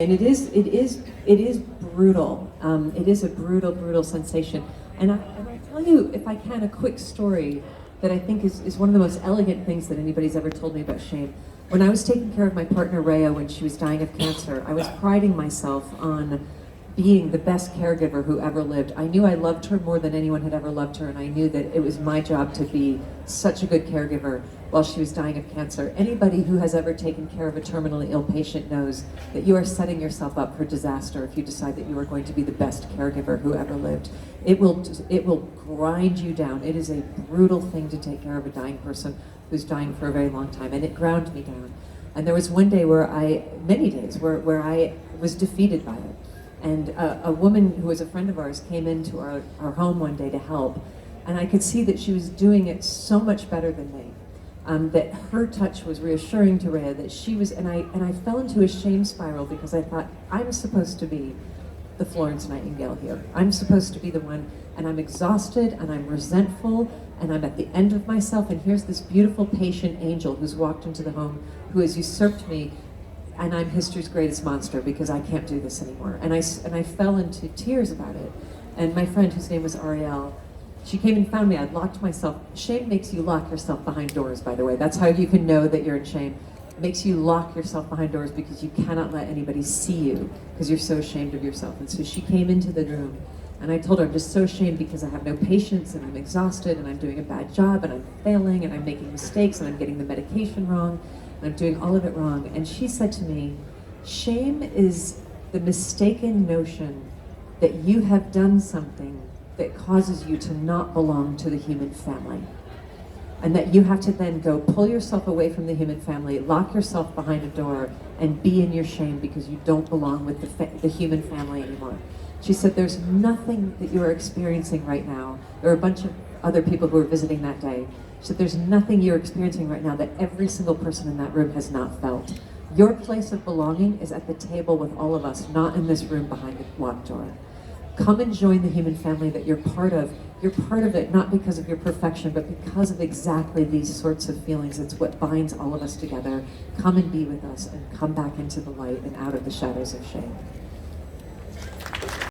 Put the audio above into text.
And it is brutal. It is a brutal sensation. And I'll tell you, if I can, a quick story that I think is one of the most elegant things that anybody's ever told me about shame. When I was taking care of my partner Rhea when she was dying of cancer, I was priding myself on being the best caregiver who ever lived. I knew I loved her more than anyone had ever loved her, and I knew that it was my job to be such a good caregiver while she was dying of cancer. Anybody who has ever taken care of a terminally ill patient knows that you are setting yourself up for disaster if you decide that you are going to be the best caregiver who ever lived. It will grind you down. It is a brutal thing to take care of a dying person who's dying for a very long time, and it ground me down. And there was one day many days where I was defeated by it. And a woman who was a friend of ours came into our home one day to help, and I could see that she was doing it so much better than me. That her touch was reassuring to Rhea, that she was, and I fell into a shame spiral because I thought, I'm supposed to be the Florence Nightingale here. I'm supposed to be the one, and I'm exhausted, and I'm resentful, and I'm at the end of myself, and here's this beautiful patient angel who's walked into the home, who has usurped me, and I'm history's greatest monster because I can't do this anymore. And I fell into tears about it. And my friend, whose name was Ariel, she came and found me. I'd locked myself. Shame makes you lock yourself behind doors, by the way. That's how you can know that you're in shame. It makes you lock yourself behind doors because you cannot let anybody see you because you're so ashamed of yourself. And so she came into the room, and I told her, I'm just so ashamed because I have no patience, and I'm exhausted, and I'm doing a bad job, and I'm failing, and I'm making mistakes, and I'm getting the medication wrong, and I'm doing all of it wrong. And she said to me, shame is the mistaken notion that you have done something that causes you to not belong to the human family. And that you have to then go pull yourself away from the human family, lock yourself behind a door, and be in your shame because you don't belong with the human family anymore. She said, there's nothing that you are experiencing right now. There were a bunch of other people who were visiting that day. She said, there's nothing you're experiencing right now that every single person in that room has not felt. Your place of belonging is at the table with all of us, not in this room behind the locked door. Come and join the human family that you're part of. You're part of it not because of your perfection, but because of exactly these sorts of feelings. It's what binds all of us together. Come and be with us, and come back into the light and out of the shadows of shame.